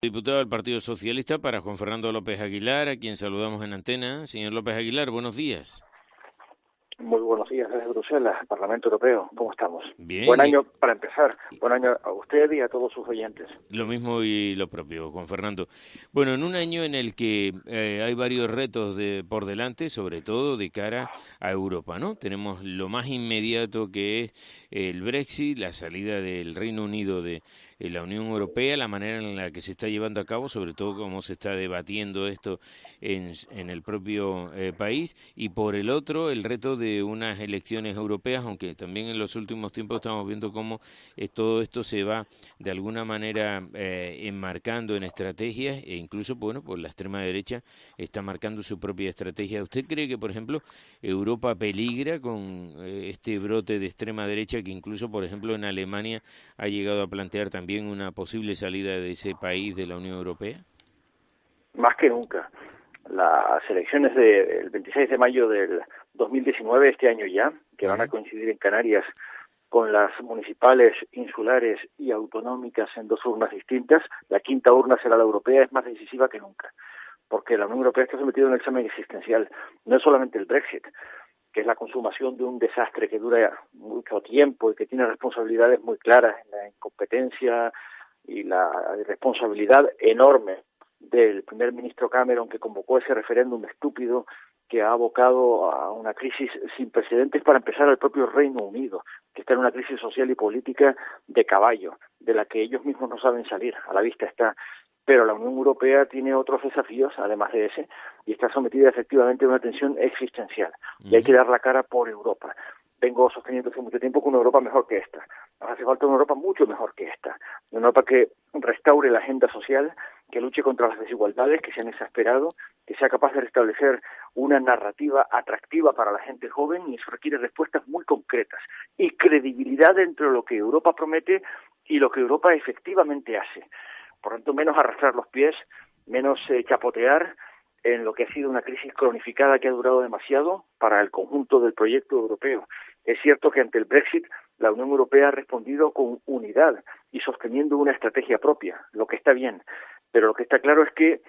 Diputado del Partido Socialista para Juan Fernando López Aguilar, a quien saludamos en antena. Señor López Aguilar, buenos días. Muy buenos días desde Bruselas, Parlamento Europeo. ¿Cómo estamos? Bien, Buen año para empezar. Buen año a usted y a todos sus oyentes. lo mismo y lo propio, Juan Fernando. Bueno, en un año en el que hay varios retos por delante, sobre todo de cara a Europa, ¿no? Tenemos lo más inmediato que es el Brexit, la salida del Reino Unido de la Unión Europea, la manera en la que se está llevando a cabo, sobre todo cómo se está debatiendo esto en el propio país, y por el otro, el reto de unas elecciones europeas, aunque también en los últimos tiempos estamos viendo cómo todo esto se va de alguna manera enmarcando en estrategias e incluso, bueno, pues la extrema derecha está marcando su propia estrategia. ¿Usted cree que, por ejemplo, Europa peligra con este brote de extrema derecha que incluso, por ejemplo, en Alemania ha llegado a plantear también una posible salida de ese país de la Unión Europea? Más que nunca. Las elecciones del 26 de mayo del 2019, este año ya, que van a coincidir en Canarias con las municipales, insulares y autonómicas en dos urnas distintas, la quinta urna será la europea, es más decisiva que nunca, porque la Unión Europea está sometida a un examen existencial. No es solamente el Brexit, que es la consumación de un desastre que dura mucho tiempo y que tiene responsabilidades muy claras en la incompetencia y la responsabilidad enorme del primer ministro Cameron, que convocó ese referéndum estúpido que ha abocado a una crisis sin precedentes, para empezar, al propio Reino Unido, que está en una crisis social y política de caballo, de la que ellos mismos no saben salir, a la vista está. Pero la Unión Europea tiene otros desafíos, además de ese, y está sometida efectivamente a una tensión existencial. Y hay que dar la cara por Europa. Vengo sosteniendo hace mucho tiempo que una Europa mejor que esta. Nos hace falta una Europa mucho mejor que esta. Una Europa que restaure la agenda social, que luche contra las desigualdades que se han exasperado, que sea capaz de restablecer una narrativa atractiva para la gente joven, y eso requiere respuestas muy concretas y credibilidad entre lo que Europa promete y lo que Europa efectivamente hace. Por tanto, menos arrastrar los pies, menos chapotear en lo que ha sido una crisis cronificada que ha durado demasiado para el conjunto del proyecto europeo. Es cierto que ante el Brexit la Unión Europea ha respondido con unidad y sosteniendo una estrategia propia, lo que está bien, pero lo que está claro es que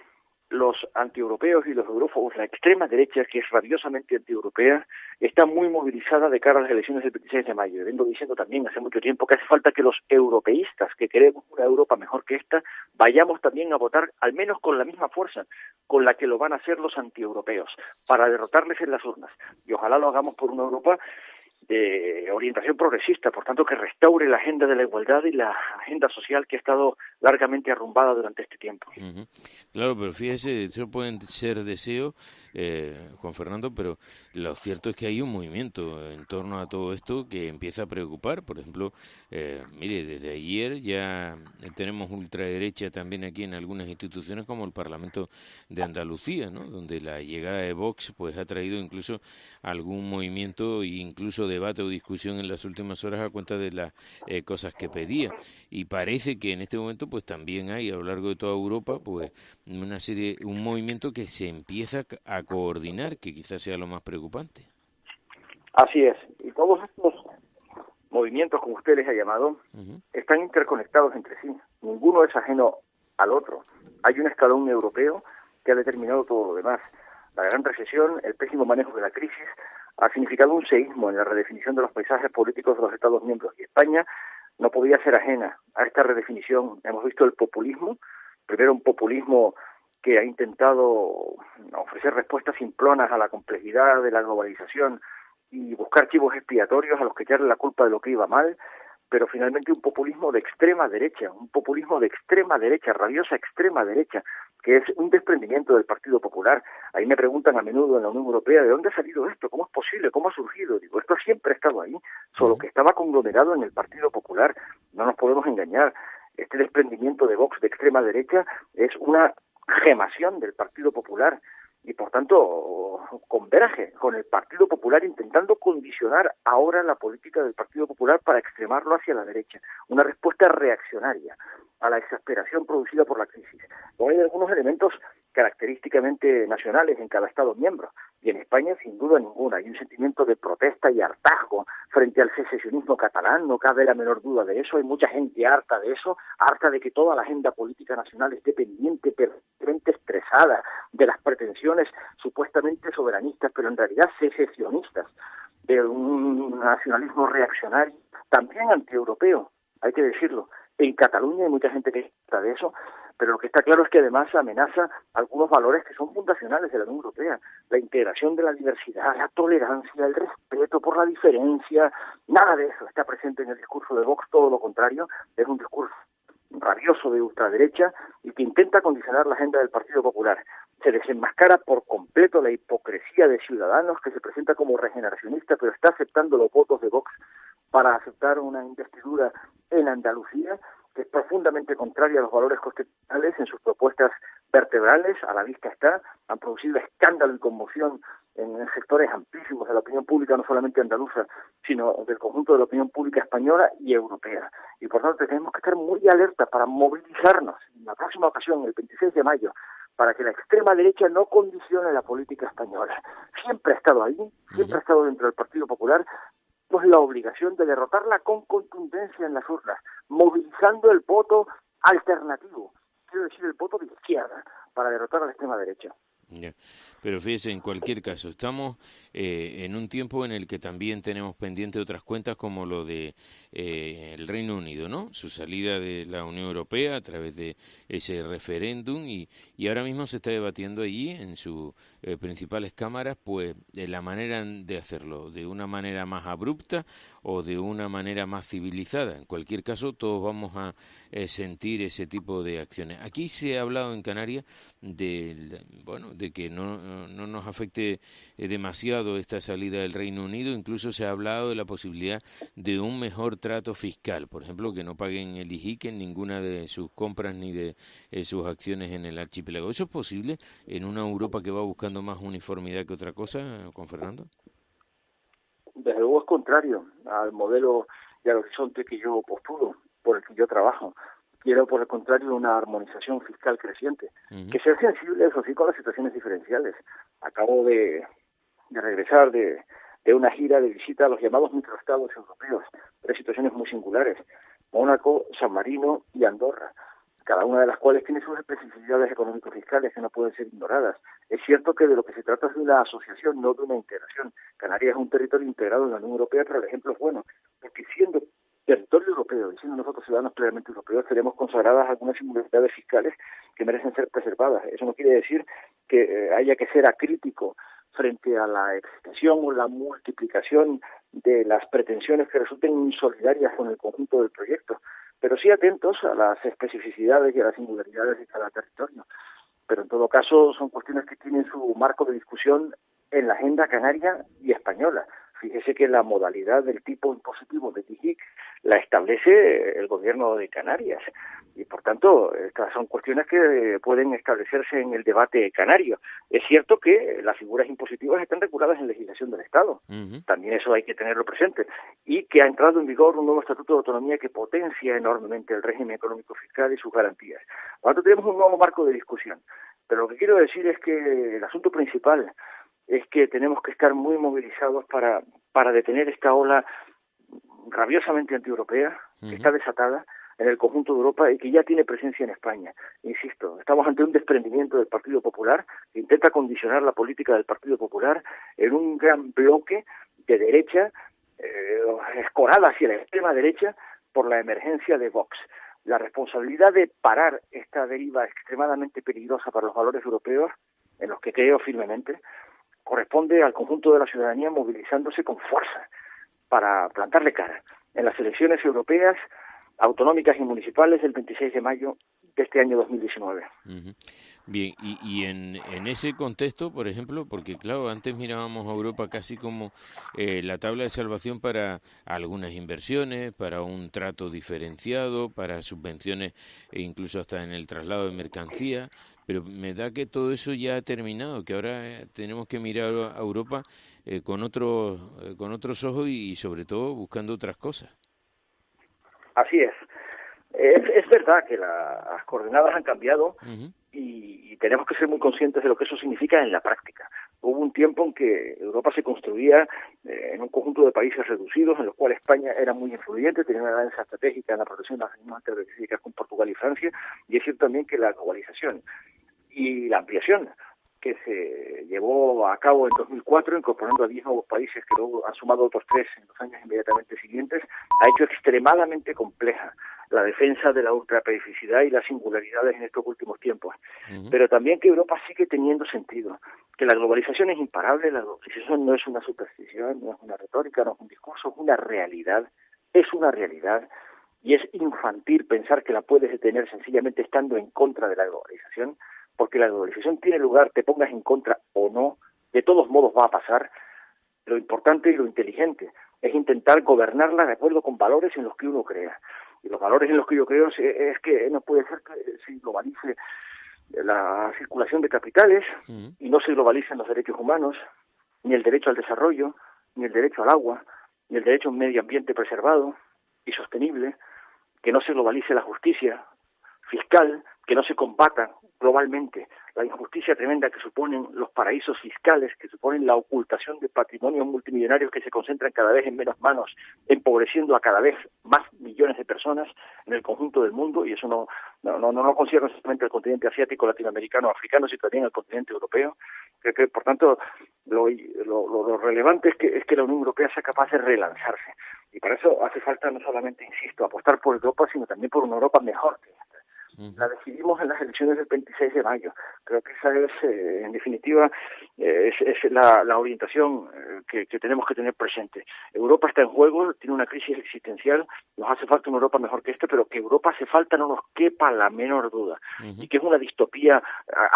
los antieuropeos y los eurófobos, la extrema derecha, que es rabiosamente antieuropea, está muy movilizada de cara a las elecciones del 26 de mayo. Vengo diciendo también hace mucho tiempo que hace falta que los europeístas, que queremos una Europa mejor que esta, vayamos también a votar al menos con la misma fuerza con la que lo van a hacer los antieuropeos, para derrotarles en las urnas. Y ojalá lo hagamos por una Europa de orientación progresista, por tanto que restaure la agenda de la igualdad y la agenda social que ha estado largamente arrumbada durante este tiempo. Claro, pero fíjese, eso pueden ser deseos, Juan Fernando, pero lo cierto es que hay un movimiento en torno a todo esto que empieza a preocupar. Por ejemplo, mire, desde ayer ya tenemos ultraderecha también aquí en algunas instituciones como el Parlamento de Andalucía, ¿no? Donde la llegada de Vox pues ha traído incluso algún movimiento e incluso debate o discusión en las últimas horas a cuenta de las cosas que pedía. Y parece que en este momento pues también hay a lo largo de toda Europa pues un movimiento que se empieza a coordinar, que quizás sea lo más preocupante. Así es, y todos estos movimientos, como usted les ha llamado, están interconectados entre sí. Ninguno es ajeno al otro. Hay un escalón europeo que ha determinado todo lo demás. La gran recesión, el pésimo manejo de la crisis, ha significado un seísmo en la redefinición de los paisajes políticos de los Estados miembros. Y España no podía ser ajena a esta redefinición. Hemos visto el populismo, primero un populismo que ha intentado ofrecer respuestas simplonas a la complejidad de la globalización y buscar chivos expiatorios a los que echarle la culpa de lo que iba mal, pero finalmente un populismo de extrema derecha, rabiosa extrema derecha, que es un desprendimiento del Partido Popular. Ahí me preguntan a menudo en la Unión Europea, ¿de dónde ha salido esto? ¿Cómo es posible? ¿Cómo ha surgido? Digo, esto siempre ha estado ahí, solo que estaba conglomerado en el Partido Popular. No nos podemos engañar. Este desprendimiento de Vox de extrema derecha es una gemación del Partido Popular y por tanto converge con el Partido Popular, intentando condicionar ahora la política del Partido Popular para extremarlo hacia la derecha, una respuesta reaccionaria a la exasperación producida por la crisis. Luego hay algunos elementos característicamente nacionales en cada Estado miembro. Y en España, sin duda ninguna, hay un sentimiento de protesta y hartazgo frente al secesionismo catalán, no cabe la menor duda de eso. Hay mucha gente harta de eso, harta de que toda la agenda política nacional esté pendiente, permanentemente estresada de las pretensiones supuestamente soberanistas, pero en realidad secesionistas, de un nacionalismo reaccionario, también antieuropeo, hay que decirlo. En Cataluña hay mucha gente que está de eso, pero lo que está claro es que además amenaza algunos valores que son fundacionales de la Unión Europea: la integración de la diversidad, la tolerancia, el respeto por la diferencia. Nada de eso está presente en el discurso de Vox, todo lo contrario, es un discurso rabioso de ultraderecha y que intenta condicionar la agenda del Partido Popular. Se desenmascara por completo la hipocresía de Ciudadanos, que se presenta como regeneracionista, pero está aceptando los votos de Vox para aceptar una investidura en Andalucía, que es profundamente contraria a los valores constitucionales en sus propuestas vertebrales. A la vista está, han producido escándalo y conmoción en sectores amplísimos de la opinión pública, no solamente andaluza, sino del conjunto de la opinión pública española y europea. Y por tanto tenemos que estar muy alerta para movilizarnos en la próxima ocasión, el 26 de mayo, para que la extrema derecha no condicione la política española. Siempre ha estado ahí, siempre ha estado dentro del Partido Popular. Pues la obligación de derrotarla con contundencia en las urnas, movilizando el voto alternativo, quiero decir el voto de izquierda, para derrotar a la extrema derecha. Ya. Pero fíjese, en cualquier caso, estamos en un tiempo en el que también tenemos pendiente otras cuentas como lo de el Reino Unido, ¿no? Su salida de la Unión Europea a través de ese referéndum y ahora mismo se está debatiendo allí en sus principales cámaras, pues de la manera de hacerlo, de una manera más abrupta o de una manera más civilizada. En cualquier caso, todos vamos a sentir ese tipo de acciones. Aquí se ha hablado en Canarias de que no nos afecte demasiado esta salida del Reino Unido. Incluso se ha hablado de la posibilidad de un mejor trato fiscal, por ejemplo, que no paguen el IJIC en ninguna de sus compras ni de sus acciones en el archipiélago. ¿Eso es posible en una Europa que va buscando más uniformidad que otra cosa, con Fernando? Desde luego es contrario al modelo y al horizonte que yo postulo, por el que yo trabajo. Quiero, por el contrario, una armonización fiscal creciente, que sea sensible, eso sí, con las situaciones diferenciales. Acabo de regresar de una gira de visita a los llamados microestados europeos, tres situaciones muy singulares: Mónaco, San Marino y Andorra, cada una de las cuales tiene sus especificidades económico-fiscales que no pueden ser ignoradas. Es cierto que de lo que se trata es de una asociación, no de una integración. Canarias es un territorio integrado en la Unión Europea, pero el ejemplo es bueno, porque siendo territorio europeo, y siendo nosotros ciudadanos plenamente europeos, tenemos consagradas algunas singularidades fiscales que merecen ser preservadas. Eso no quiere decir que haya que ser acrítico frente a la extensión o la multiplicación de las pretensiones que resulten insolidarias con el conjunto del proyecto, pero sí atentos a las especificidades y a las singularidades de cada territorio. Pero en todo caso son cuestiones que tienen su marco de discusión en la agenda canaria y española. Fíjese que la modalidad del tipo impositivo de TIGIC la establece el gobierno de Canarias y por tanto estas son cuestiones que pueden establecerse en el debate canario. Es cierto que las figuras impositivas están reguladas en legislación del Estado, también eso hay que tenerlo presente, y que ha entrado en vigor un nuevo estatuto de autonomía que potencia enormemente el régimen económico fiscal y sus garantías. Por tanto tenemos un nuevo marco de discusión, pero lo que quiero decir es que el asunto principal es que tenemos que estar muy movilizados para detener esta ola rabiosamente antieuropea que está desatada en el conjunto de Europa y que ya tiene presencia en España. Insisto, estamos ante un desprendimiento del Partido Popular que intenta condicionar la política del Partido Popular en un gran bloque de derecha escorada hacia la extrema derecha por la emergencia de Vox. La responsabilidad de parar esta deriva extremadamente peligrosa para los valores europeos, en los que creo firmemente, corresponde al conjunto de la ciudadanía movilizándose con fuerza para plantarle cara en las elecciones europeas, autonómicas y municipales del 26 de mayo de este año 2019. Bien, y en ese contexto, por ejemplo, porque claro, antes mirábamos a Europa casi como la tabla de salvación para algunas inversiones, para un trato diferenciado, para subvenciones e incluso hasta en el traslado de mercancías, pero me da que todo eso ya ha terminado, que ahora tenemos que mirar a Europa con otros ojos y sobre todo buscando otras cosas. Así es. Es verdad que las coordenadas han cambiado y tenemos que ser muy conscientes de lo que eso significa en la práctica. Hubo un tiempo en que Europa se construía en un conjunto de países reducidos, en los cuales España era muy influyente, tenía una alianza estratégica en la protección de las mismas características con Portugal y Francia, y es cierto también que la globalización y la ampliación que se llevó a cabo en 2004, incorporando a 10 nuevos países que luego han sumado otros 3 en los años inmediatamente siguientes, ha hecho extremadamente compleja la defensa de la ultraperificidad y las singularidades en estos últimos tiempos. Pero también que Europa sigue teniendo sentido, que la globalización es imparable, la globalización no es una superstición, no es una retórica, no es un discurso, es una realidad, y es infantil pensar que la puedes detener sencillamente estando en contra de la globalización, porque la globalización tiene lugar, te pongas en contra o no, de todos modos va a pasar. Lo importante y lo inteligente es intentar gobernarla de acuerdo con valores en los que uno crea. Y los valores en los que yo creo es que no puede ser que se globalice la circulación de capitales y no se globalicen los derechos humanos, ni el derecho al desarrollo, ni el derecho al agua, ni el derecho a un medio ambiente preservado y sostenible, que no se globalice la justicia fiscal, que no se combata globalmente la injusticia tremenda que suponen los paraísos fiscales, que suponen la ocultación de patrimonios multimillonarios que se concentran cada vez en menos manos, empobreciendo a cada vez más millones de personas en el conjunto del mundo, y eso no concierne solamente al continente asiático, latinoamericano, africano, sino también al continente europeo. Creo que, por tanto, lo relevante es que la Unión Europea sea capaz de relanzarse, y para eso hace falta no solamente, insisto, apostar por Europa, sino también por una Europa mejor que esta. La decidimos en las elecciones del 26 de mayo. Creo que esa es, en definitiva, es la orientación que tenemos que tener presente. Europa está en juego, tiene una crisis existencial, nos hace falta una Europa mejor que esta, pero que Europa hace falta no nos quepa la menor duda. Y que es una distopía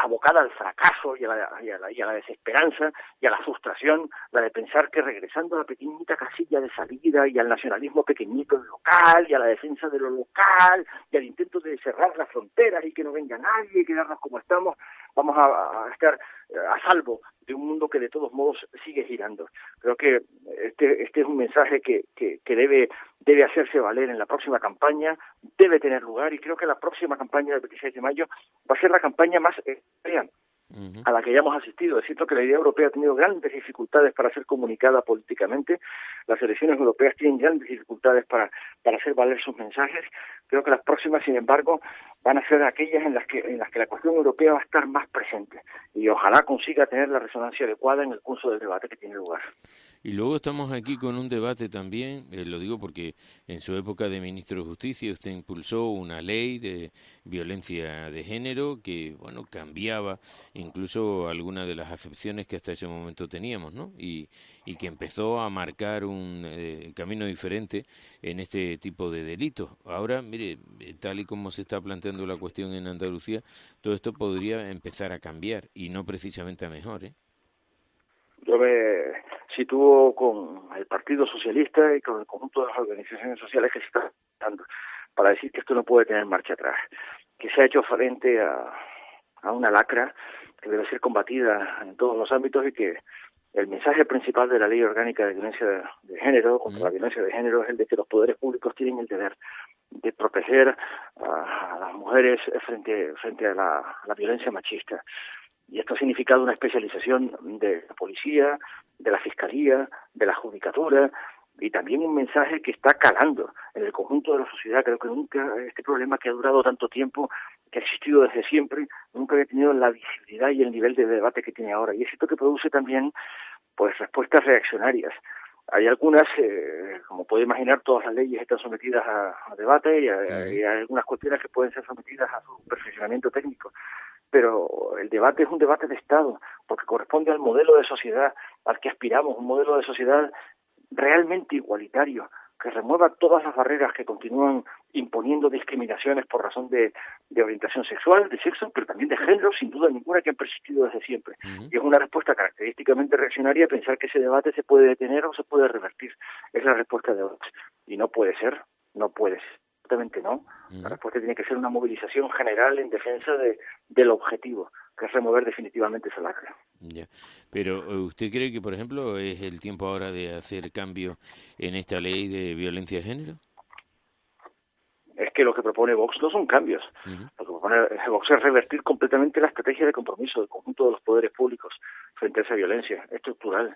abocada al fracaso y a la desesperanza y a la frustración, la de pensar que regresando a la pequeñita casilla de salida y al nacionalismo pequeñito local y a la defensa de lo local y al intento de cerrar las fronteras y que no venga nadie y quedarnos como estamos, vamos a estar a salvo de un mundo que de todos modos sigue girando. Creo que este es un mensaje que debe hacerse valer en la próxima campaña, debe tener lugar, y creo que la próxima campaña del 26 de mayo va a ser la campaña más extrema a la que hayamos asistido. Es cierto que la idea europea ha tenido grandes dificultades para ser comunicada políticamente, las elecciones europeas tienen grandes dificultades para hacer valer sus mensajes. Creo que las próximas, sin embargo, van a ser aquellas en las que la cuestión europea va a estar más presente, y ojalá consiga tener la resonancia adecuada en el curso del debate que tiene lugar. Y luego estamos aquí con un debate también, lo digo porque en su época de ministro de Justicia usted impulsó una ley de violencia de género que, bueno, cambiaba incluso algunas de las acepciones que hasta ese momento teníamos, ¿no? Y que empezó a marcar un camino diferente en este tipo de delitos. Ahora, mire, tal y como se está planteando la cuestión en Andalucía, todo esto podría empezar a cambiar y no precisamente a mejor, ¿eh? Yo me sitúo con el Partido Socialista y con el conjunto de las organizaciones sociales que se están dando para decir que esto no puede tener marcha atrás, que se ha hecho frente a una lacra que debe ser combatida en todos los ámbitos, y que el mensaje principal de la Ley Orgánica de Violencia de Género, contra la violencia de género, es el de que los poderes públicos tienen el deber de proteger a las mujeres frente a la violencia machista. Y esto ha significado una especialización de la policía, de la fiscalía, de la judicatura, y también un mensaje que está calando en el conjunto de la sociedad. Creo que nunca este problema, que ha durado tanto tiempo, que ha existido desde siempre, nunca había tenido la visibilidad y el nivel de debate que tiene ahora. Y es esto que produce también pues respuestas reaccionarias. Hay algunas, como puede imaginar, todas las leyes están sometidas a debate, y hay algunas cuestiones que pueden ser sometidas a su perfeccionamiento técnico. Pero el debate es un debate de Estado, porque corresponde al modelo de sociedad al que aspiramos, un modelo de sociedad realmente igualitario, que remueva todas las barreras que continúan imponiendo discriminaciones por razón de orientación sexual, de sexo, pero también de género, sin duda ninguna, que han persistido desde siempre. Y es una respuesta característicamente reaccionaria pensar que ese debate se puede detener o se puede revertir. Es la respuesta de Vox. Y no puede ser, absolutamente no. La respuesta tiene que ser una movilización general en defensa del objetivo, que es remover definitivamente esa lacra. Ya. Pero ¿usted cree que, por ejemplo, es el tiempo ahora de hacer cambio en esta ley de violencia de género? Es que lo que propone Vox no son cambios. Lo que Vox es revertir completamente la estrategia de compromiso del conjunto de los poderes públicos frente a esa violencia estructural.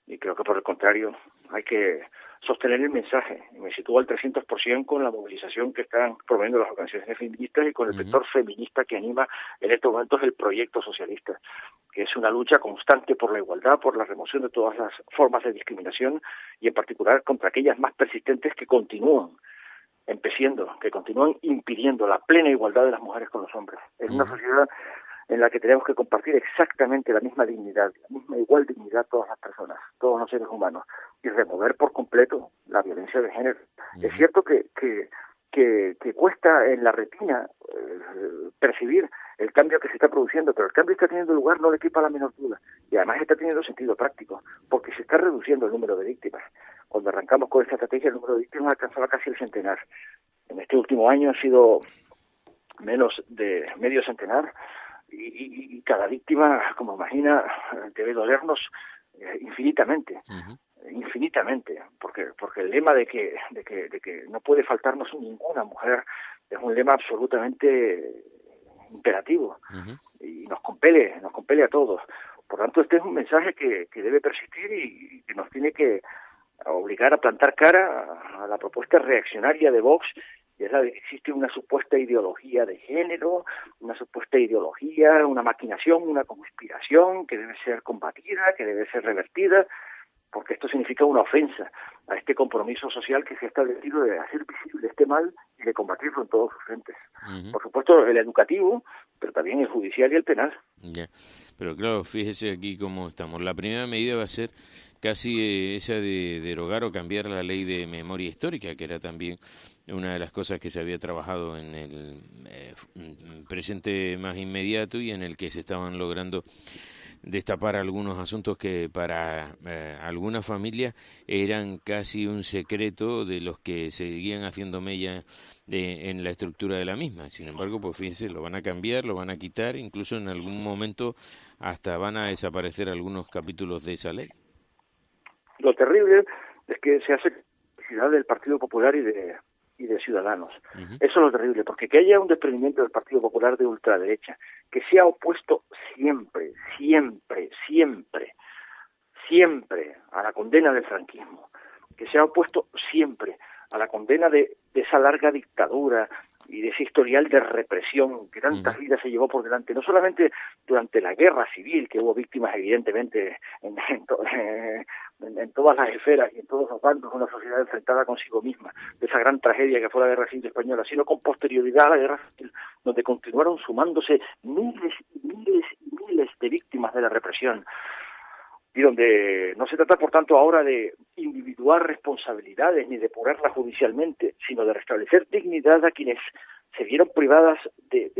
Y creo que por el contrario hay que sostener el mensaje. Y me sitúo al 300% con la movilización que están promoviendo las organizaciones feministas y con el sector feminista que anima en estos momentos el proyecto socialista, que es una lucha constante por la igualdad, por la remoción de todas las formas de discriminación y en particular contra aquellas más persistentes que continúan que continúan impidiendo la plena igualdad de las mujeres con los hombres. En una sociedad en la que tenemos que compartir exactamente la misma dignidad, la misma igual dignidad todas las personas, todos los seres humanos, y remover por completo la violencia de género. Es cierto que cuesta en la retina percibir el cambio que se está produciendo, pero el cambio está teniendo lugar, no le quepa la menor duda, y además está teniendo sentido práctico, porque se está reduciendo el número de víctimas. Cuando arrancamos con esta estrategia, el número de víctimas alcanzaba casi el centenar. En este último año ha sido menos de medio centenar, y cada víctima, como imagina, debe dolernos infinitamente. Infinitamente, porque el lema de que no puede faltarnos ninguna mujer es un lema absolutamente imperativo y nos compele a todos. Por tanto, este es un mensaje que debe persistir y que nos tiene que obligar a plantar cara a la propuesta reaccionaria de Vox, y es la de que existe una supuesta ideología de género, una supuesta ideología, una maquinación, una conspiración que debe ser combatida, que debe ser revertida, porque esto significa una ofensa a este compromiso social que se ha establecido de hacer visible este mal y de combatirlo en todos sus frentes. Por supuesto, el educativo, pero también el judicial y el penal. Ya, pero claro, fíjese aquí cómo estamos. La primera medida va a ser casi esa de derogar o cambiar la ley de memoria histórica, que era también una de las cosas que se había trabajado en el presente más inmediato y en el que se estaban logrando destapar algunos asuntos que para algunas familias eran casi un secreto de los que seguían haciendo mella en la estructura de la misma. Sin embargo, pues fíjense, lo van a cambiar, lo van a quitar, incluso en algún momento hasta van a desaparecer algunos capítulos de esa ley. Lo terrible es que se hace publicidad del Partido Popular y de Ciudadanos. Eso es lo terrible, porque que haya un desprendimiento del Partido Popular de ultraderecha, que se ha opuesto siempre a la condena del franquismo, que se ha opuesto siempre a la condena de esa larga dictadura y de ese historial de represión que tantas vidas se llevó por delante, no solamente durante la guerra civil, que hubo víctimas evidentemente en todas las esferas y en todos los bandos de una sociedad enfrentada consigo misma, de esa gran tragedia que fue la Guerra Civil Española, sino con posterioridad a la Guerra Civil, donde continuaron sumándose miles de víctimas de la represión, y donde no se trata, por tanto, ahora de individuar responsabilidades ni depurarlas judicialmente, sino de restablecer dignidad a quienes se vieron privadas de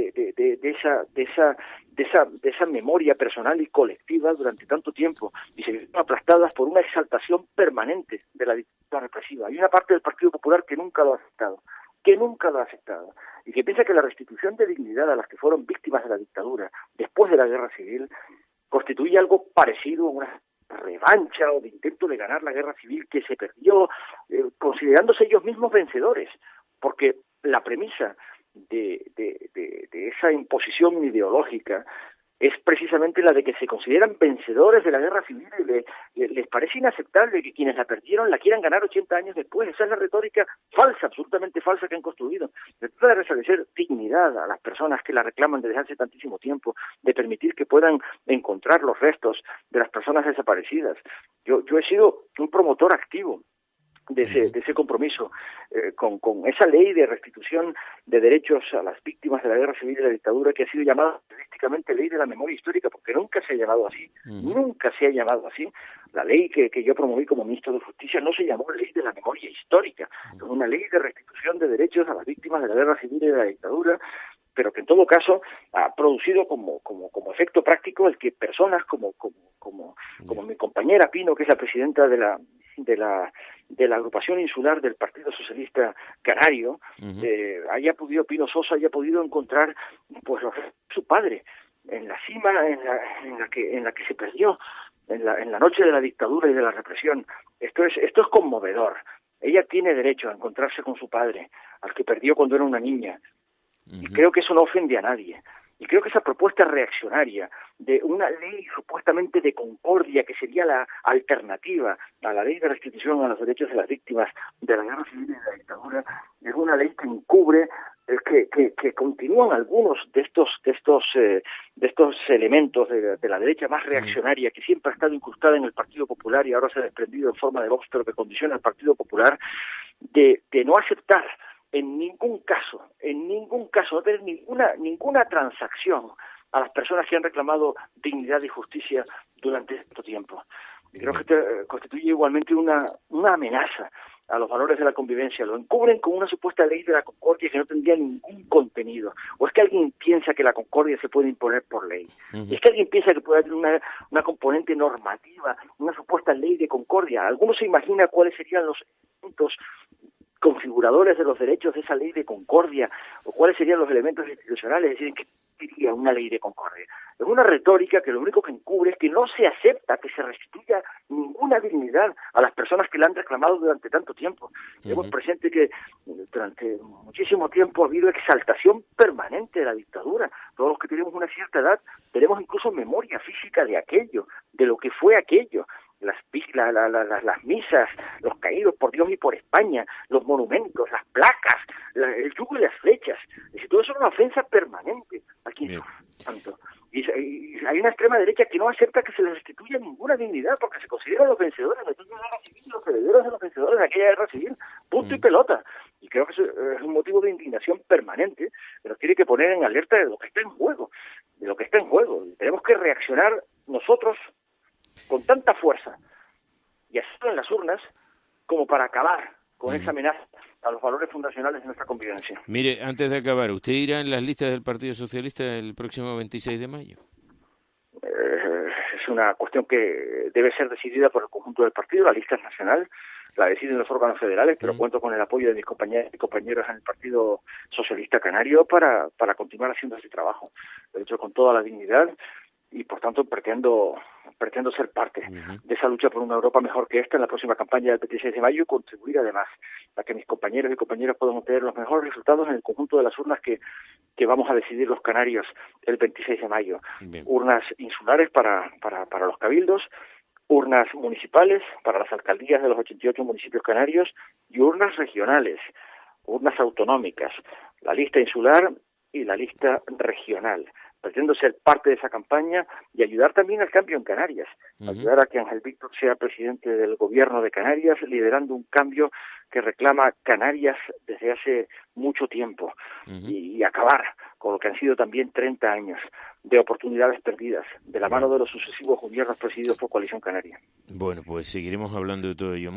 esa memoria personal y colectiva durante tanto tiempo y se vieron aplastadas por una exaltación permanente de la dictadura represiva. Hay una parte del Partido Popular que nunca lo ha aceptado, y que piensa que la restitución de dignidad a las que fueron víctimas de la dictadura después de la Guerra Civil constituye algo parecido a una revancha o de intento de ganar la guerra civil que se perdió, considerándose ellos mismos vencedores, porque la premisa de esa imposición ideológica es precisamente la de que se consideran vencedores de la guerra civil y les parece inaceptable que quienes la perdieron la quieran ganar 80 años después. Esa es la retórica falsa, absolutamente falsa que han construido. Se trata de restablecer dignidad a las personas que la reclaman desde hace tantísimo tiempo, de permitir que puedan encontrar los restos de las personas desaparecidas. Yo he sido un promotor activo de ese compromiso, con esa ley de restitución de derechos a las víctimas de la guerra civil y de la dictadura, que ha sido llamada periodísticamente ley de la memoria histórica, porque nunca se ha llamado así, La ley que yo promoví como ministro de Justicia no se llamó ley de la memoria histórica, es una ley de restitución de derechos a las víctimas de la guerra civil y de la dictadura, pero que en todo caso ha producido como efecto práctico el que personas como mi compañera Pino, que es la presidenta de la agrupación insular del Partido Socialista Canario, Pino Sosa haya podido encontrar pues su padre en la cima en la que se perdió en la noche de la dictadura y de la represión. Esto es conmovedor. Ella tiene derecho a encontrarse con su padre, al que perdió cuando era una niña. Y creo que eso no ofende a nadie. Y creo que esa propuesta reaccionaria de una ley supuestamente de concordia, que sería la alternativa a la ley de restitución a los derechos de las víctimas de la guerra civil y de la dictadura, es una ley que encubre que continúan algunos de estos elementos de la derecha más reaccionaria, que siempre ha estado incrustada en el Partido Popular y ahora se ha desprendido en forma de Vox, pero que condiciona al Partido Popular, de no aceptar en ningún caso, no tener ninguna transacción a las personas que han reclamado dignidad y justicia durante este tiempo. Y creo que constituye igualmente una amenaza a los valores de la convivencia. Lo encubren con una supuesta ley de la concordia que no tendría ningún contenido. O es que alguien piensa que la concordia se puede imponer por ley. Y es que alguien piensa que puede haber una componente normativa, una supuesta ley de concordia. Algunos se imagina cuáles serían los puntos configuradores de los derechos de esa ley de concordia, o cuáles serían los elementos institucionales, es decir, ¿qué diría una ley de concordia? Es una retórica que lo único que encubre es que no se acepta que se restituya ninguna dignidad a las personas que la han reclamado durante tanto tiempo. Tenemos presente que durante muchísimo tiempo ha habido exaltación permanente de la dictadura. Todos los que tenemos una cierta edad tenemos incluso memoria física de aquello, de lo que fue aquello. Las misas, los caídos por Dios y por España, los monumentos, las placas, el yugo y las flechas. Es decir, todo eso es una ofensa permanente aquí en su santo. Y hay una extrema derecha que no acepta que se les restituya ninguna dignidad porque se consideran los vencedores de aquella guerra civil, los herederos de los vencedores de aquella guerra civil, punto y pelota. Y creo que eso es un motivo de indignación permanente que nos tiene que poner en alerta de lo que está en juego, Y tenemos que reaccionar nosotros con tanta fuerza y hacerlo en las urnas como para acabar con esa amenaza a los valores fundacionales de nuestra convivencia. Mire, antes de acabar, ¿usted irá en las listas del Partido Socialista el próximo 26 de mayo? Es una cuestión que debe ser decidida por el conjunto del partido. La lista es nacional, la deciden los órganos federales, pero cuento con el apoyo de mis compañeros y compañeras en el Partido Socialista Canario para continuar haciendo ese trabajo. Lo he hecho con toda la dignidad y por tanto pretendo ser parte de esa lucha por una Europa mejor que esta en la próxima campaña del 26 de mayo y contribuir además a que mis compañeros y compañeras puedan obtener los mejores resultados en el conjunto de las urnas que vamos a decidir los canarios el 26 de mayo. Bien. Urnas insulares para los cabildos, urnas municipales para las alcaldías de los 88 municipios canarios y urnas regionales, urnas autonómicas, la lista insular y la lista regional. Pretendo ser parte de esa campaña y ayudar también al cambio en Canarias, ayudar a que Ángel Víctor sea presidente del gobierno de Canarias, liderando un cambio que reclama Canarias desde hace mucho tiempo y acabar con lo que han sido también 30 años de oportunidades perdidas, de la mano de los sucesivos gobiernos presididos por Coalición Canaria. Bueno, pues seguiremos hablando de todo ello.